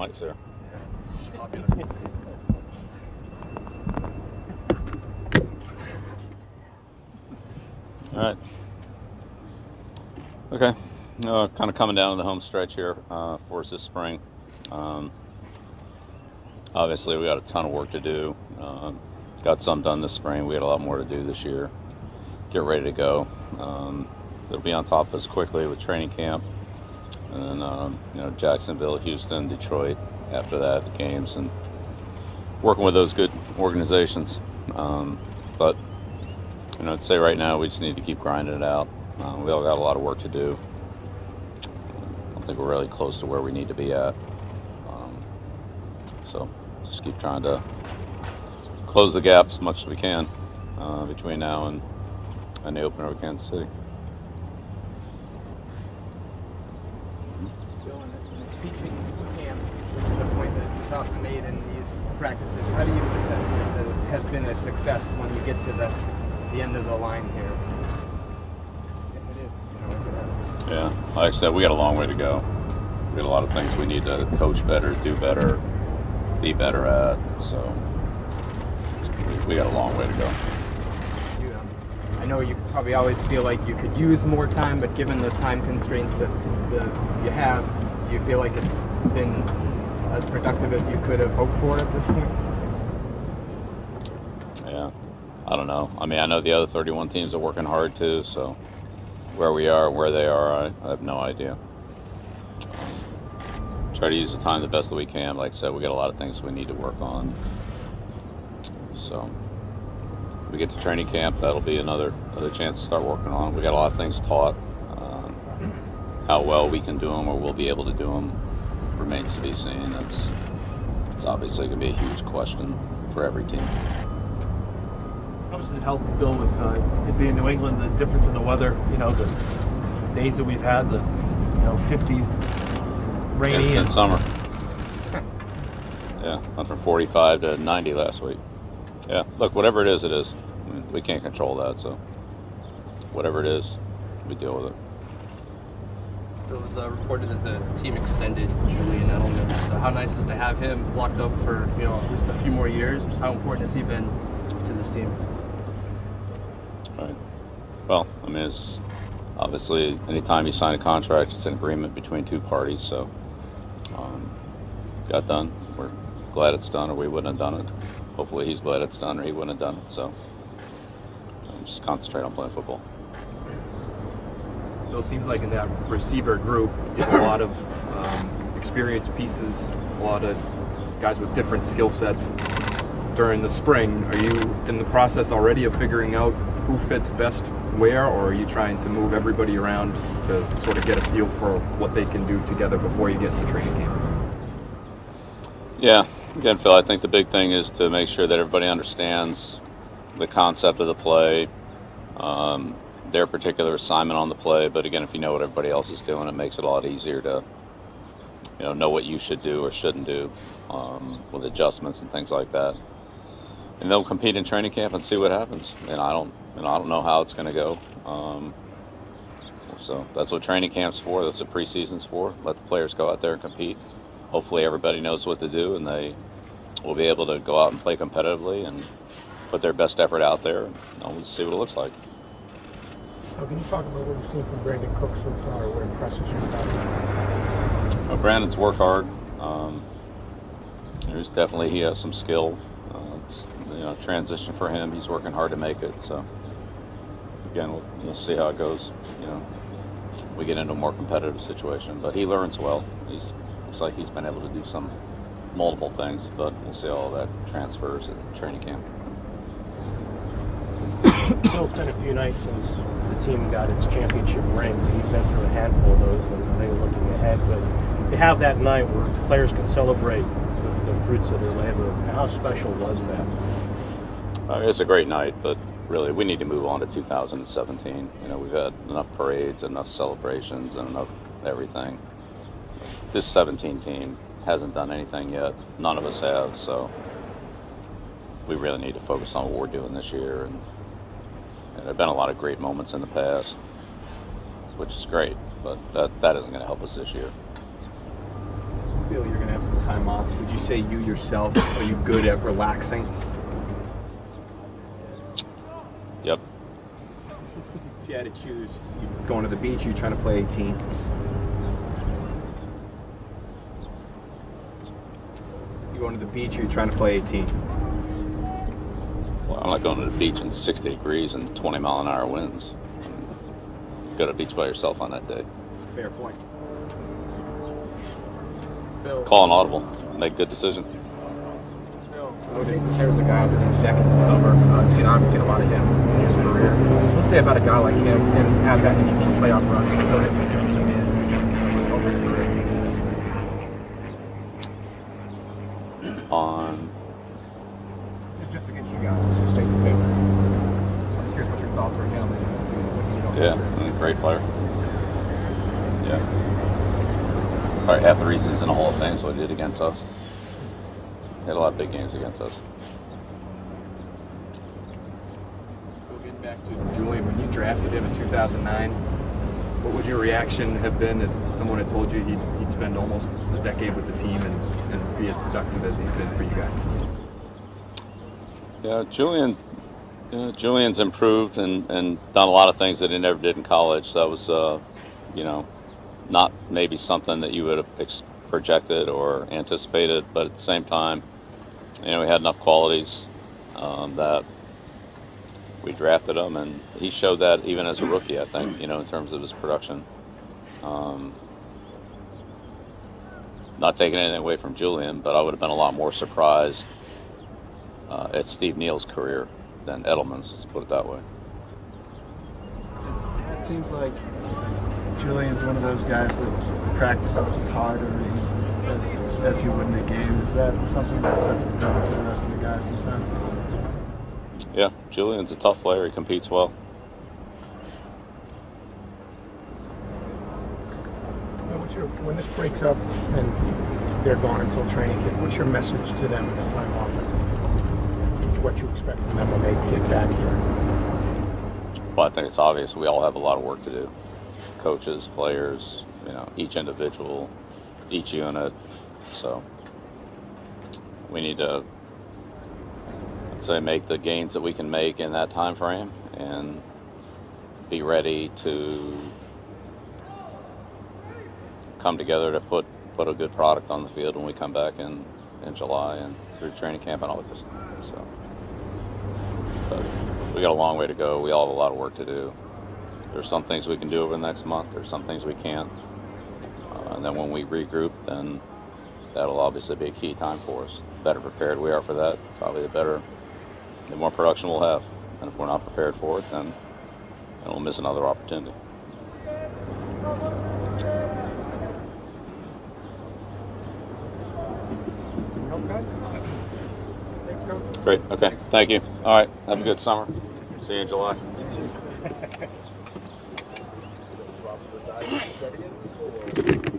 Mike's there. All right. Okay. Kind of coming down to the home stretch here for us this spring. Obviously, we got a ton of work to do. Got some done this spring. We had a lot more to do this year. Get ready to go. They'll be on top of us quickly with training camp. And then, Jacksonville, Houston, Detroit after that, the games, and working with those good organizations. But I'd say right now we just need to keep grinding it out. We all got a lot of work to do. I don't think we're really close to where we need to be at. So just keep trying to close the gap as much as we can between now and the opener with Kansas City. Often made in these practices. How do you assess that it has been a success when you get to the end of the line here? If it is, if it hasn't. Yeah, like I said, we got a long way to go. We got a lot of things we need to coach better, do better, be better at. So we got a long way to go. I know you probably always feel like you could use more time, but given the time constraints that you have, do you feel like it's been as productive as you could have hoped for at this point? Yeah, I don't know. I mean, I know the other 31 teams are working hard too, so where we are, where they are, I have no idea. Try to use the time the best that we can. Like I said, we got a lot of things we need to work on. So we get to training camp, that'll be another chance to start working on. We got a lot of things taught. How well we can do them or we'll be able to do them remains to be seen. It's obviously going to be a huge question for every team. How much does it help, Bill, with it being New England, the difference in the weather, the days that we've had, the 50s, rainy. Instant summer. Yeah, went from 45 to 90 last week. Yeah, look, whatever it is, it is. I mean, we can't control that, so whatever it is, we deal with it. It was reported that the team extended Julian Edelman. So how nice is to have him locked up for at least a few more years? Just how important has he been to this team? Right. Well, I mean, it's obviously anytime you sign a contract, it's an agreement between two parties. So got done. We're glad it's done, or we wouldn't have done it. Hopefully, he's glad it's done, or he wouldn't have done it. So just concentrate on playing football. It seems like in that receiver group, you have a lot of experienced pieces, a lot of guys with different skill sets. During the spring, are you in the process already of figuring out who fits best where, or are you trying to move everybody around to sort of get a feel for what they can do together before you get to training camp? Yeah, again, Phil, I think the big thing is to make sure that everybody understands the concept of the play, their particular assignment on the play. But again, if you know what everybody else is doing, it makes it a lot easier to know what you should do or shouldn't do with adjustments and things like that. And they'll compete in training camp and see what happens. And I don't know how it's going to go. So that's what training camp's for. That's what preseason's for. Let the players go out there and compete. Hopefully everybody knows what to do, and they will be able to go out and play competitively and put their best effort out there. And we'll see what it looks like. Can you talk about what you've seen from Brandon Cook so far? What impresses you about him? Brandon's worked hard. He has some skill. Transition for him. He's working hard to make it. So again, we'll see how it goes. We get into a more competitive situation, but he learns well. Looks like he's been able to do multiple things, but we'll see how all that transfers at training camp. Bill, it's been a few nights since the team got its championship rings. He's been through a handful of those, and they're looking ahead. But to have that night where players can celebrate the fruits of their labor, how special was that? It's a great night, but really we need to move on to 2017. We've had enough parades, enough celebrations, and enough everything. This 17 team hasn't done anything yet. None of us have, so we really need to focus on what we're doing this year. And there have been a lot of great moments in the past, which is great, but that isn't going to help us this year. I feel you're going to have some time time off, would you say you yourself, are you good at relaxing? Yep. If you had to choose, you going to the beach, or you trying to play 18? You going to the beach, or you trying to play 18? Well, I'm not going to the beach in 60 degrees and 20-mile-an-hour winds. Go to the beach by yourself on that day. Fair point. Bill, Call an audible. Make a good decision. There's a guy who's in his deck in the summer. I've seen a lot of him in his career. Let's say about a guy like him and have that in playoff runs until him over his career. On Just against you guys, just Jason Taylor. I'm just curious what your thoughts were him. great player. Yeah. Probably half the reason he's in the Hall of Fame is what he did against us. He had a lot of big games against us. So getting back to Julian, when you drafted him in 2009, what would your reaction have been if someone had told you he'd spend almost a decade with the team and be as productive as he's been for you guys? Yeah, Julian's improved and done a lot of things that he never did in college. That was, not maybe something that you would have projected or anticipated, but at the same time, he had enough qualities that we drafted him, and he showed that even as a rookie, I think, in terms of his production. Not taking anything away from Julian, but I would have been a lot more surprised at Steve Neal's career than Edelman's, let's put it that way. It seems like Julian's one of those guys that practices as hard as he would in a game. Is that something that sets the tone for the rest of the guys sometimes? Yeah, Julian's a tough player. He competes well. When this breaks up and they're gone until training camp, what's your message to them in the time off? And what you expect from them when they get back here? Well, I think it's obvious we all have a lot of work to do. Coaches, players, each individual, each unit. So we need to, let's say, make the gains that we can make in that time frame and be ready to come together to put a good product on the field when we come back in July and through training camp in August. So, but we got a long way to go. We all have a lot of work to do. There's some things we can do over the next month. There's some things we can't. And then when we regroup, then that'll obviously be a key time for us. The better prepared we are for that, probably the more production we'll have. And if we're not prepared for it, then we'll miss another opportunity. Thanks, Coach. Great. Okay. Thank you. All right. Have a good summer. See you in July. Ready?